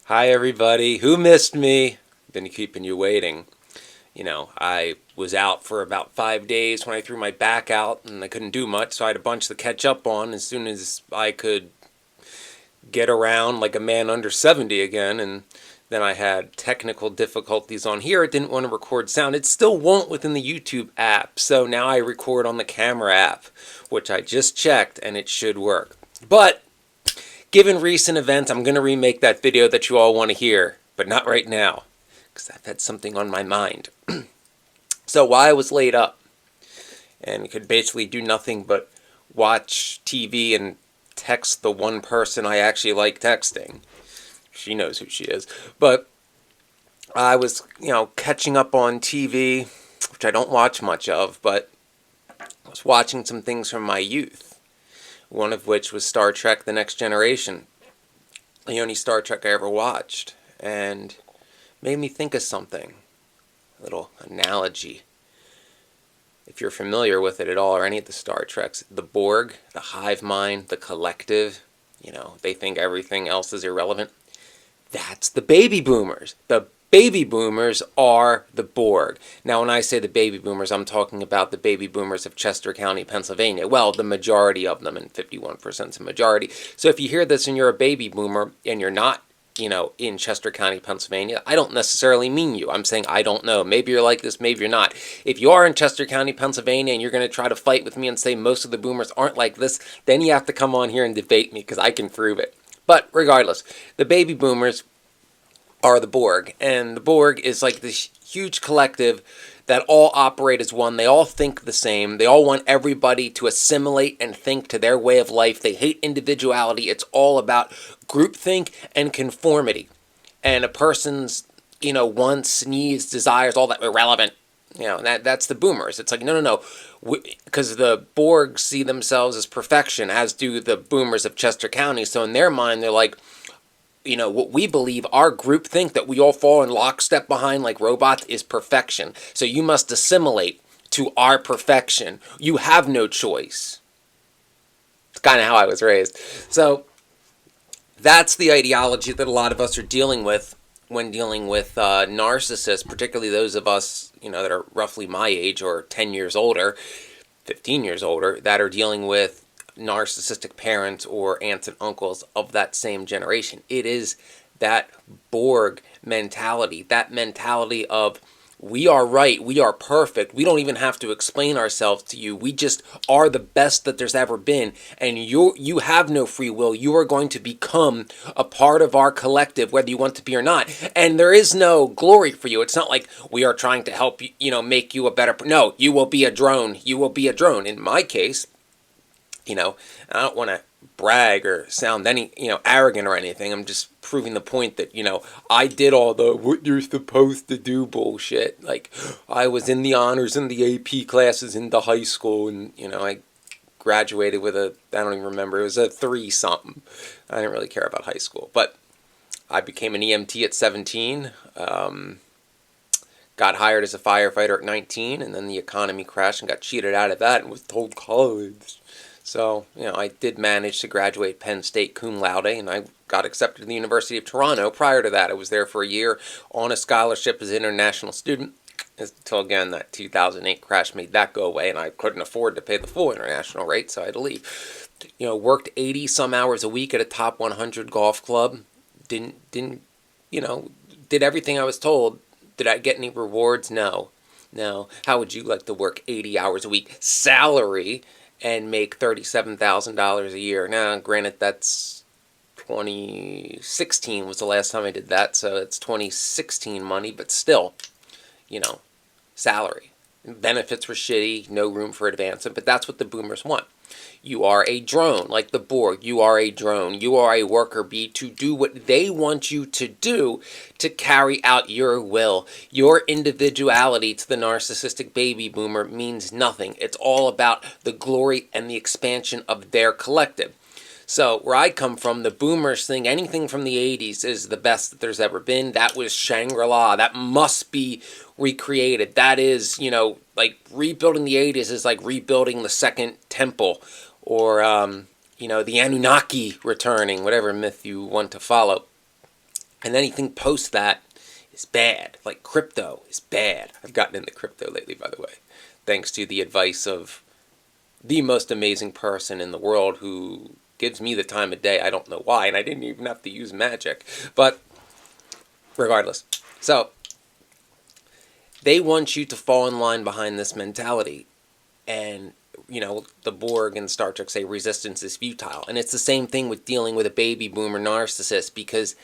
Hi everybody. Who missed me? Been keeping you waiting. I was out for about 5 days when I threw my back out and I couldn't do much, so I had a bunch to catch up on as soon as I could get around like a man under 70 again. And then I had technical difficulties on here. It didn't want to record sound. It still won't within the YouTube app. So now I record on the camera app, which I just checked, and it should work. But given recent events, I'm going to remake that video that you all want to hear, but not right now, because I've had something on my mind. So while I was laid up and could basically do nothing but watch TV and text the one person I actually like texting, she knows who she is, but I was, catching up on TV, which I don't watch much of, but I was watching some things from my youth, one of which was Star Trek The Next Generation, the only Star Trek I ever watched, and made me think of something. A little analogy. If you're familiar with it at all, or any of the Star Treks, the Borg, the hive mind, the collective, they think everything else is irrelevant. That's the baby boomers. The baby boomers are the Borg. Now, when I say the baby boomers, I'm talking about the baby boomers of Chester County, Pennsylvania. Well, the majority of them, and 51% is a majority. So if you hear this and you're a baby boomer and you're not, in Chester County, Pennsylvania, I don't necessarily mean you. I'm saying I don't know. Maybe you're like this, maybe you're not. If you are in Chester County, Pennsylvania, and you're going to try to fight with me and say most of the boomers aren't like this, then you have to come on here and debate me, because I can prove it. But regardless, the baby boomers are the Borg, and the Borg is like this huge collective that all operate as one. They all think the same. They all want everybody to assimilate and think to their way of life. They hate individuality. It's all about groupthink and conformity. And a person's, wants, needs, desires, all that irrelevant. That's the boomers. It's like, no. Because the Borg see themselves as perfection, as do the boomers of Chester County. So in their mind, they're like, what we believe, our group think that we all fall in lockstep behind like robots is perfection. So you must assimilate to our perfection. You have no choice. It's kind of how I was raised. So that's the ideology that a lot of us are dealing with when dealing with narcissists, particularly those of us, that are roughly my age or 10 years older, 15 years older, that are dealing with narcissistic parents or aunts and uncles of that same generation. It is that Borg mentality, that mentality of we are right, we are perfect, we don't even have to explain ourselves to you, we just are the best that there's ever been, and you have no free will, you are going to become a part of our collective whether you want to be or not, and there is no glory for you. It's not like we are trying to help you, make you a better, no, you will be a drone, in my case. I don't want to brag or sound any, arrogant or anything. I'm just proving the point that, I did all the what you're supposed to do bullshit. Like, I was in the honors in the AP classes in the high school, and, I graduated with I don't even remember, it was a 3-something. I didn't really care about high school. But I became an EMT at 17, got hired as a firefighter at 19, and then the economy crashed and got cheated out of that and was told college. So, I did manage to graduate Penn State cum laude, and I got accepted to the University of Toronto. Prior to that, I was there for a year on a scholarship as an international student, until, again, that 2008 crash made that go away, and I couldn't afford to pay the full international rate, so I had to leave. Worked 80-some hours a week at a top 100 golf club. Did everything I was told. Did I get any rewards? No. How would you like to work 80 hours a week, salary, and make $37,000 a year? Now, granted, that's 2016 was the last time I did that, so it's 2016 money, but still, salary. Benefits were shitty, no room for advancement, but that's what the boomers want. You are a drone, like the Borg. You are a drone. You are a worker bee to do what they want you to do to carry out your will. Your individuality to the narcissistic baby boomer means nothing. It's all about the glory and the expansion of their collective. So where I come from, the boomers think anything from the 80s is the best that there's ever been. That was Shangri-La. That must be recreated. That is, like rebuilding the 80s is like rebuilding the Second Temple, or, the Anunnaki returning, whatever myth you want to follow. And anything post that is bad. Like crypto is bad. I've gotten into crypto lately, by the way, thanks to the advice of the most amazing person in the world who gives me the time of day. I don't know why, and I didn't even have to use magic. But regardless. So, they want you to fall in line behind this mentality. And, the Borg and Star Trek say resistance is futile. And it's the same thing with dealing with a baby boomer narcissist, because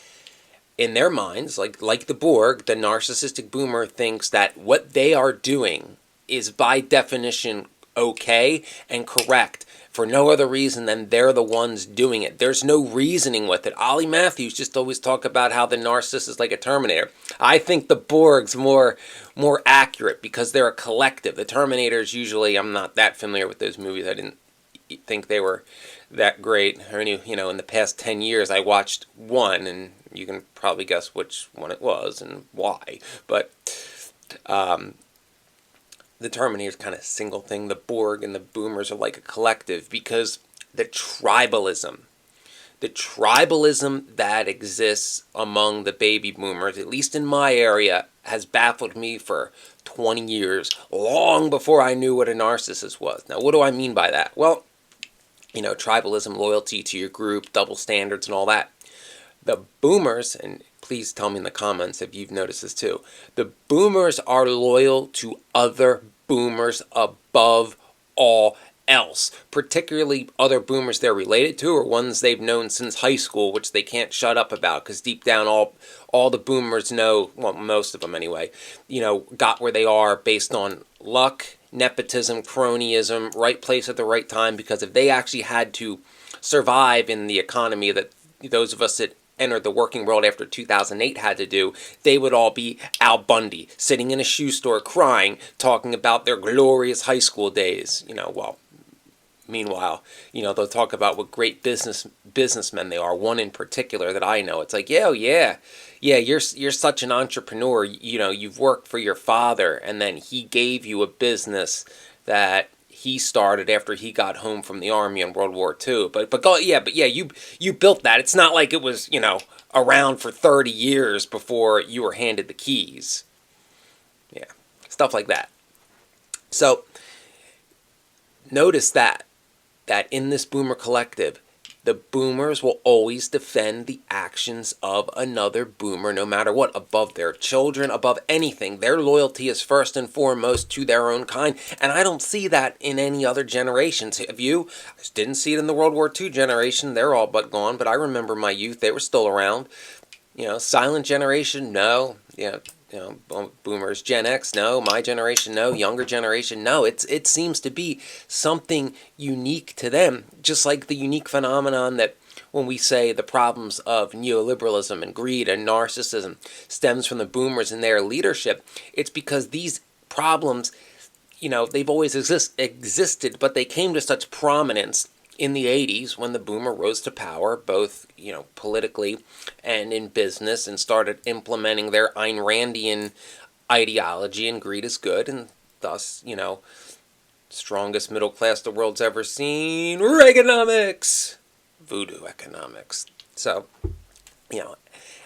in their minds, like the Borg, the narcissistic boomer thinks that what they are doing is by definition okay and correct for no other reason than they're the ones doing it. There's no reasoning with it. Ollie Matthews just always talk about how the narcissist is like a Terminator. I think the Borg's more accurate because they're a collective. The Terminators usually, I'm not that familiar with those movies. I didn't think they were that great. Only, in the past 10 years I watched one, and you can probably guess which one it was and why. But the Terminator's kind of single thing. The Borg and the Boomers are like a collective because the tribalism that exists among the baby boomers, at least in my area, has baffled me for 20 years, long before I knew what a narcissist was. Now, what do I mean by that? Well, tribalism, loyalty to your group, double standards, and all that. The boomers, and please tell me in the comments if you've noticed this too, the boomers are loyal to other boomers above all else, particularly other boomers they're related to or ones they've known since high school, which they can't shut up about because deep down all the boomers know, well, most of them anyway, got where they are based on luck, nepotism, cronyism, right place at the right time, because if they actually had to survive in the economy that those of us that entered the working world after 2008 had to do, they would all be Al Bundy, sitting in a shoe store crying, talking about their glorious high school days. Meanwhile, they'll talk about what great businessmen they are. One in particular that I know, it's like, yeah, you're such an entrepreneur. You've worked for your father, and then he gave you a business that he started after he got home from the army in World War II. But you built that. It's not like it was, around for 30 years before you were handed the keys. Yeah, stuff like that. So notice that in this boomer collective, the boomers will always defend the actions of another boomer no matter what, above their children, above anything. Their loyalty is first and foremost to their own kind, and I don't see that in any other generations. Have you? I didn't see it in the World War II generation. They're all but gone, but I remember my youth. They were still around. Silent generation, no. Boomers, Gen X, no. My generation, no. Younger generation, no. It seems to be something unique to them, just like the unique phenomenon that when we say the problems of neoliberalism and greed and narcissism stems from the boomers and their leadership. It's because these problems, they've always existed, but they came to such prominence in the 80s when the boomer rose to power, both, politically and in business, and started implementing their Ayn Randian ideology, and greed is good, and thus, strongest middle class the world's ever seen, Reaganomics, voodoo economics. So,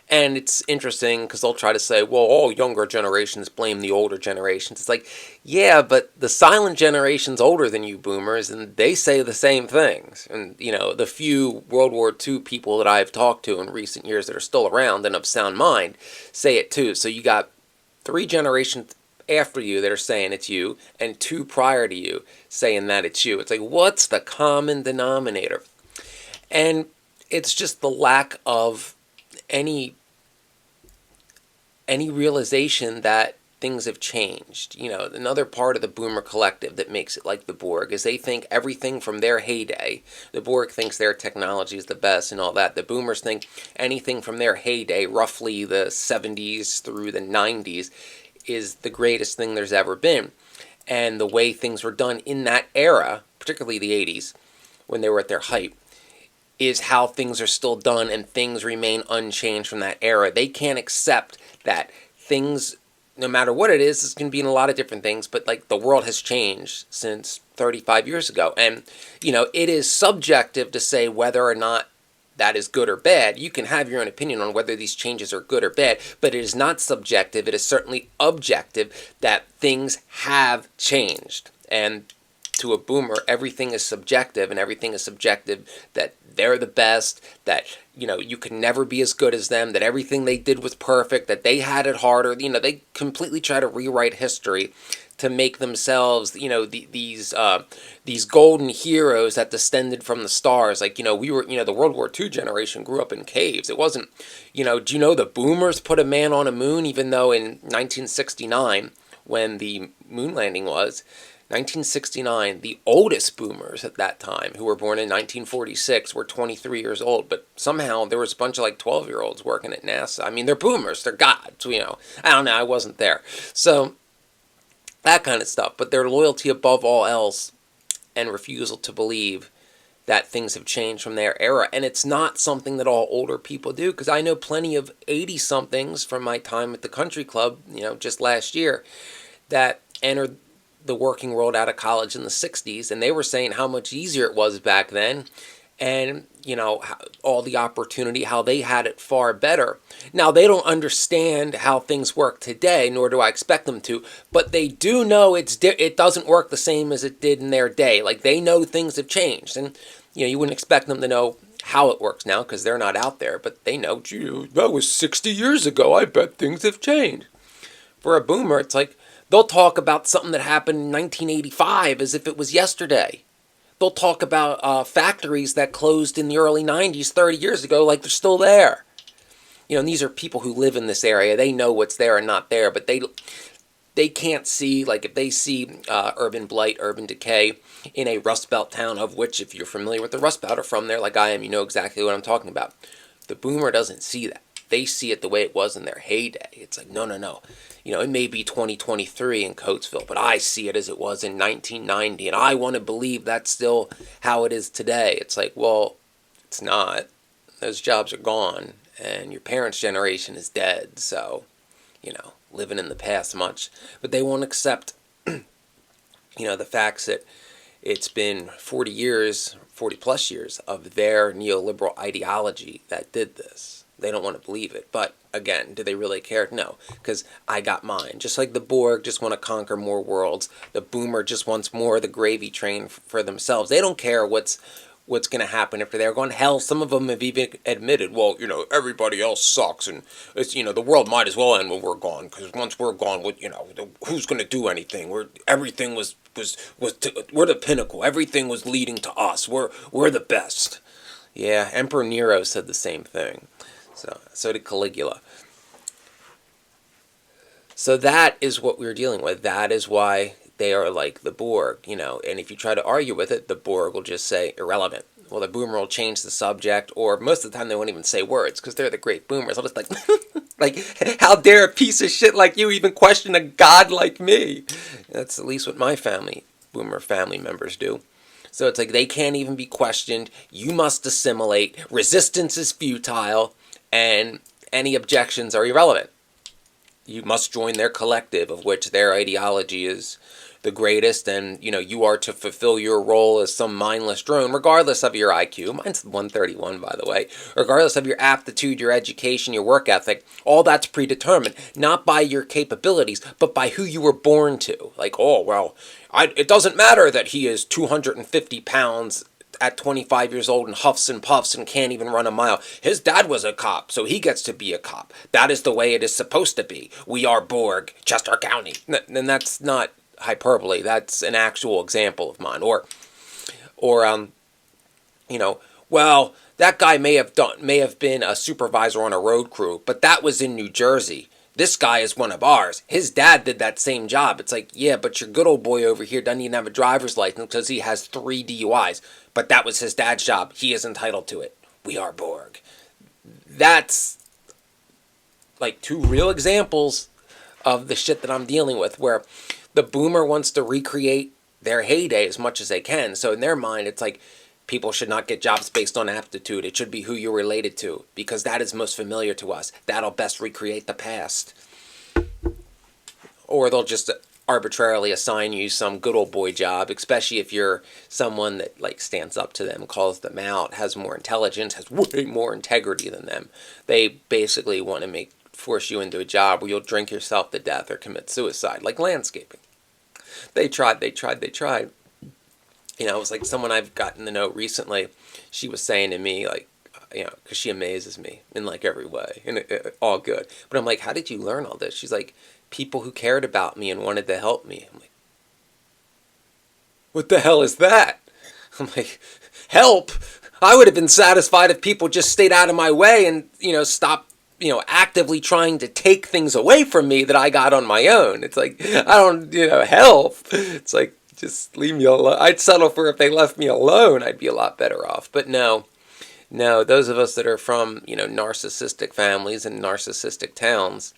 and it's interesting because they'll try to say, well, all younger generations blame the older generations. It's like, yeah, but the silent generation's older than you boomers, and they say the same things. And, the few World War II people that I've talked to in recent years that are still around and of sound mind say it too. So you got 3 generations after you that are saying it's you, and 2 prior to you saying that it's you. It's like, what's the common denominator? And it's just the lack of any realization that things have changed. Another part of the boomer collective that makes it like the Borg is they think everything from their heyday. The Borg thinks their technology is the best and all that. The boomers think anything from their heyday, roughly the 70s through the 90s, is the greatest thing there's ever been. And the way things were done in that era, particularly the 80s, when they were at their height, is how things are still done, and things remain unchanged from that era. They can't accept that things, no matter what it is, this can be in a lot of different things, but like the world has changed since 35 years ago. And, it is subjective to say whether or not that is good or bad. You can have your own opinion on whether these changes are good or bad, but it is not subjective. It is certainly objective that things have changed. And to a boomer, everything is subjective, and everything is subjective that they're the best, that, you can never be as good as them, that everything they did was perfect, that they had it harder. They completely try to rewrite history to make themselves, these golden heroes that descended from the stars. Like, we were, the World War II generation grew up in caves. It wasn't, do you know the boomers put a man on a moon, even though in 1969, when the moon landing was, 1969, the oldest boomers at that time, who were born in 1946, were 23 years old. But somehow there was a bunch of like 12-year-olds working at NASA. I mean, they're boomers. They're gods, I don't know. I wasn't there. So that kind of stuff. But their loyalty above all else and refusal to believe that things have changed from their era. And it's not something that all older people do, because I know plenty of 80-somethings from my time at the country club, just last year, that entered the working world out of college in the 60s, and they were saying how much easier it was back then, and all the opportunity, how they had it far better. Now, they don't understand how things work today, nor do I expect them to, but they do know it doesn't work the same as it did in their day. Like, they know things have changed, and you wouldn't expect them to know how it works now, because they're not out there, but they know, gee, that was 60 years ago, I bet things have changed. For a boomer, it's like, they'll talk about something that happened in 1985 as if it was yesterday. They'll talk about factories that closed in the early 90s, 30 years ago, like they're still there. And these are people who live in this area. They know what's there and not there, but they can't see, like if they see urban blight, urban decay in a Rust Belt town, of which, if you're familiar with the Rust Belt or from there like I am, you know exactly what I'm talking about. The boomer doesn't see that. They see it the way it was in their heyday. It's like, no. It may be 2023 in Coatesville, but I see it as it was in 1990, and I want to believe that's still how it is today. It's like, well, it's not. Those jobs are gone, and your parents' generation is dead, so, living in the past much. But they won't accept, the facts that it's been 40 years, 40 plus years of their neoliberal ideology that did this. They don't want to believe it. But again, do they really care? No, because I got mine. Just like the Borg just want to conquer more worlds, the boomer just wants more of the gravy train for themselves. They don't care what's going to happen if they're going. Hell, some of them have even admitted, well, everybody else sucks, and it's, the world might as well end when we're gone, because once we're gone, who's going to do anything? Everything was we're the pinnacle. Everything was leading to us. We're the best. Yeah, Emperor Nero said the same thing. So did Caligula. So that is what we're dealing with. That is why they are like the Borg, and if you try to argue with it, the Borg will just say irrelevant. Well, the boomer will change the subject, or most of the time they won't even say words, because they're the great boomers. I'll just like, how dare a piece of shit like you even question a god like me? That's at least what my boomer family members do. So it's like they can't even be questioned. You must assimilate. Resistance is futile. And any objections are irrelevant. You must join their collective, of which their ideology is the greatest, and you are to fulfill your role as some mindless drone, regardless of your IQ. Mine's 131, by the way. Regardless of your aptitude, your education, your work ethic, all that's predetermined, not by your capabilities, but by who you were born to. Like, oh, well, it doesn't matter that he is 250 pounds at 25 years old and huffs and puffs and can't even run a mile. His dad was a cop, so he gets to be a cop. That is the way it is supposed to be. We are Borg, Chester County. And that's not hyperbole. That's an actual example of mine. Or well, that guy may have been a supervisor on a road crew, but that was in New Jersey. This guy is one of ours. His dad did that same job. It's like, yeah, but your good old boy over here doesn't even have a driver's license because he has 3 DUIs. But that was his dad's job. He is entitled to it. We are Borg. That's like 2 real examples of the shit that I'm dealing with, where the boomer wants to recreate their heyday as much as they can. So in their mind, it's like, people should not get jobs based on aptitude. It should be who you're related to, because that is most familiar to us. That'll best recreate the past. Or they'll just arbitrarily assign you some good old boy job, especially if you're someone that like stands up to them, calls them out, has more intelligence, has way more integrity than them. They basically want to force you into a job where you'll drink yourself to death or commit suicide, like landscaping. They tried. You know, it was like someone I've gotten to know recently. She was saying to me, like, you know, because she amazes me in like every way, and all good. But I'm like, how did you learn all this? She's like, people who cared about me and wanted to help me. I'm like, what the hell is that? I'm like, help? I would have been satisfied if people just stayed out of my way and, you know, stopped, you know, actively trying to take things away from me that I got on my own. It's like, I don't, you know, help. It's like, just leave me alone. I'd settle for if they left me alone, I'd be a lot better off. But no, those of us that are from, you know, narcissistic families and narcissistic towns,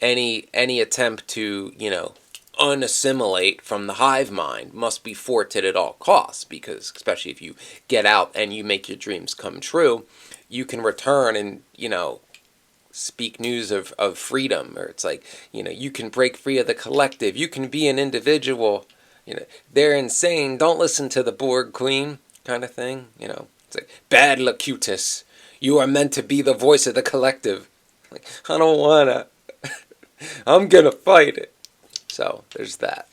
any attempt to, you know, unassimilate from the hive mind must be thwarted at all costs, because especially if you get out and you make your dreams come true, you can return and, you know, speak news of freedom, or it's like, you know, you can break free of the collective, you can be an individual, you know, they're insane, don't listen to the Borg queen kind of thing, you know, it's like, bad locutus, you are meant to be the voice of the collective. Like, I don't wanna. I'm gonna fight it. So there's that.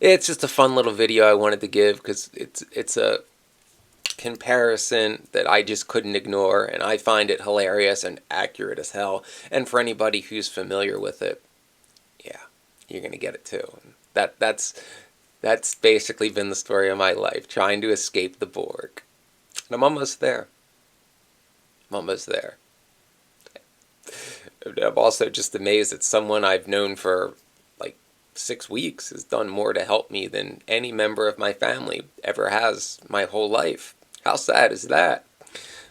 It's just a fun little video I wanted to give because it's a comparison that I just couldn't ignore, and I find it hilarious and accurate as hell. And for anybody who's familiar with it, yeah, you're gonna get it too. That's basically been the story of my life, trying to escape the Borg. And I'm almost there. I'm almost there. I'm also just amazed that someone I've known for like 6 weeks has done more to help me than any member of my family ever has my whole life. How sad is that?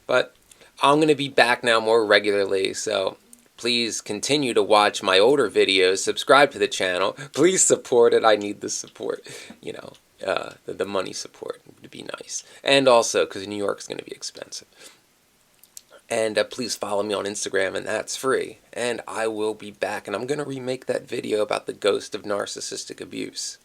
But I'm going to be back now more regularly, so please continue to watch my older videos, subscribe to the channel, please support it, I need the support, you know, the money support would be nice. And also, because New York's going to be expensive. And please follow me on Instagram, and that's free. And I will be back, and I'm going to remake that video about the ghost of narcissistic abuse.